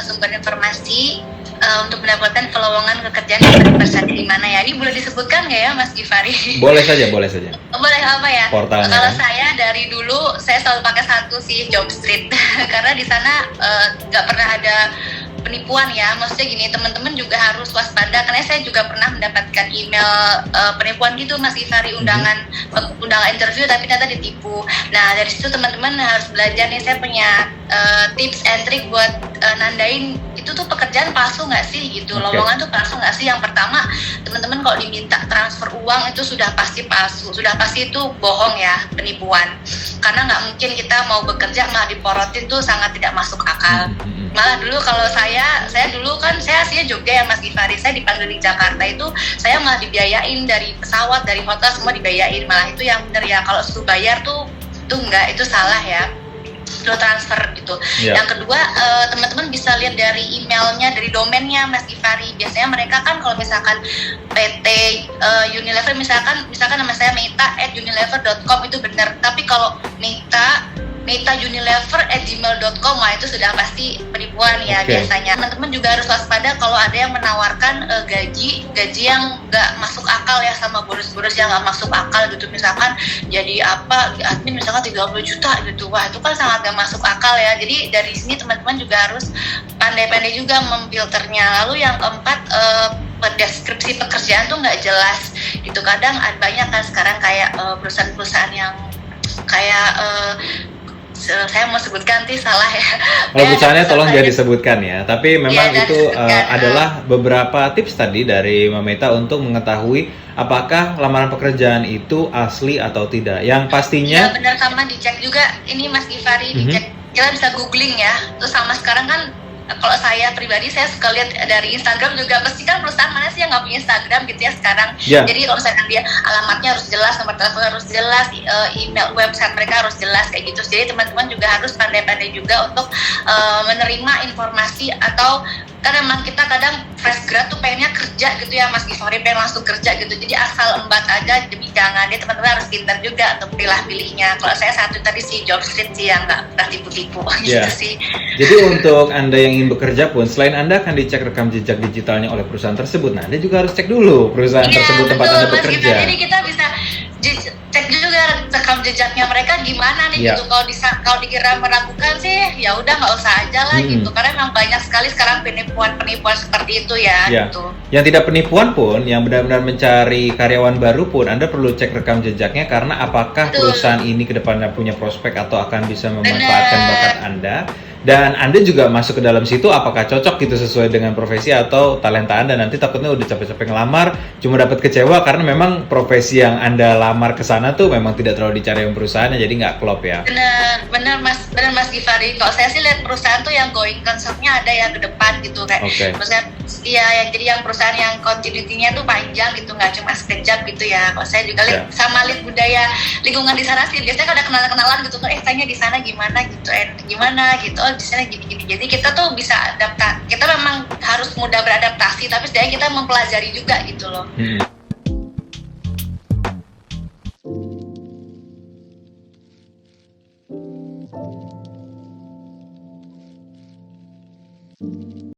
sumber informasi untuk mendapatkan lowongan pekerjaan yang berprestasi di mana ya? Ini boleh disebutkan nggak ya, Mas Givari? Boleh saja, boleh saja. Boleh apa ya? Portalnya. Kalau saya dari dulu saya selalu pakai satu sih, Jobstreet, karena di sana nggak pernah ada penipuan ya. Maksudnya gini, teman-teman juga harus waspada karena saya juga pernah mendapatkan email penipuan gitu, Mas Givari, undangan interview tapi ternyata ditipu. Nah dari situ teman-teman harus belajar nih. Saya punya tips and trick buat nandain itu tuh pekerjaan palsu nggak sih gitu, lowongan tuh palsu nggak sih. Yang pertama, teman-teman kalau diminta transfer uang itu sudah pasti palsu, sudah pasti itu bohong ya, penipuan. Karena nggak mungkin kita mau bekerja malah diporotin, tuh sangat tidak masuk akal. Malah dulu kalau saya dulu kan saya aslinya Jogja ya, Mas Givari. Saya dipanggil di Jakarta itu saya malah dibiayain dari pesawat, dari hotel, semua dibiayain. Malah itu yang benar ya, kalau suruh bayar tuh enggak, itu salah ya, lo transfer gitu. Yang kedua, teman-teman bisa lihat dari emailnya, dari domainnya, Mas Givari. Biasanya mereka kan kalau misalkan PT Unilever, misalkan nama saya meta@unilever.com, itu benar. Tapi kalau metaunilever@gmail.com, wah itu sudah pasti penipuan ya. Biasanya teman-teman juga harus waspada kalau ada yang menawarkan gaji yang nggak masuk akal ya, sama bonus-bonus yang nggak masuk akal gitu. Misalkan jadi admin misalkan 30 juta gitu, wah itu kan sangat nggak masuk akal ya. Jadi dari sini teman-teman juga harus pandai-pandai juga memfilternya. Lalu yang keempat, deskripsi pekerjaan tuh nggak jelas gitu. Kadang banyak kan sekarang kayak perusahaan-perusahaan yang kayak saya mau sebutkan nanti salah ya. Kalau perusahaannya tolong jangan disebutkan ya. Tapi memang itu adalah beberapa tips tadi dari Mbak Meta untuk mengetahui apakah lamaran pekerjaan itu asli atau tidak. Yang pastinya. Ya benar, sama dicek juga. Ini Mas Givari, dicek. Kita bisa googling ya. Terus sama sekarang kan, kalau saya pribadi, saya suka lihat dari Instagram juga. Pasti kan perusahaan mana sih yang nggak punya Instagram gitu ya sekarang. Jadi kalau misalkan dia alamatnya harus jelas, nomor telepon harus jelas, email, website mereka harus jelas kayak gitu. Jadi teman-teman juga harus pandai-pandai juga untuk menerima informasi. Atau kan memang kita kadang fresh grad tuh pengennya kerja gitu ya, Mas Givari, pengen langsung kerja gitu. Jadi asal embat aja demi jangan. Dia teman-teman harus pintar juga untuk pilih-pilihnya. Kalau saya satu tadi si Jobstreet sih yang nggak pernah tipu-tipu gitu sih. Jadi untuk Anda yang ingin bekerja pun, selain Anda akan dicek rekam jejak digitalnya oleh perusahaan tersebut, nah Anda juga harus cek dulu perusahaan tersebut tempat Anda bekerja. Jadi kita bisa cek juga rekam jejaknya mereka gimana nih gitu. Kalau dikira meragukan sih ya udah nggak usah aja lah gitu, karena memang banyak sekali sekarang penipuan seperti itu ya gitu. Yang tidak penipuan pun, yang benar-benar mencari karyawan baru pun, Anda perlu cek rekam jejaknya, karena apakah perusahaan ini ke depannya punya prospek atau akan bisa memanfaatkan bakat Anda. Dan Anda juga masuk ke dalam situ apakah cocok gitu sesuai dengan profesi atau talenta Anda. Nanti takutnya udah capek-capek ngelamar cuma dapat kecewa karena memang profesi yang Anda lamar ke sana tuh memang tidak terlalu dicari yang perusahaannya, jadi nggak klop ya. Benar Mas Givari. Kalau saya sih lihat perusahaan tuh yang going concern-nya ada yang ke depan gitu kayak. Maksudnya jadi yang perusahaan yang continuity-nya tuh panjang gitu, nggak cuma sekejap gitu ya. Kalau saya juga lihat sama lihat budaya lingkungan di sana sih, biasanya kalau ada kenalan gitu, tanya di sana gimana gitu, gimana gitu, di sana gini-gini. Jadi kita tuh bisa kita memang harus mudah beradaptasi, tapi setidaknya kita mempelajari juga gitu loh.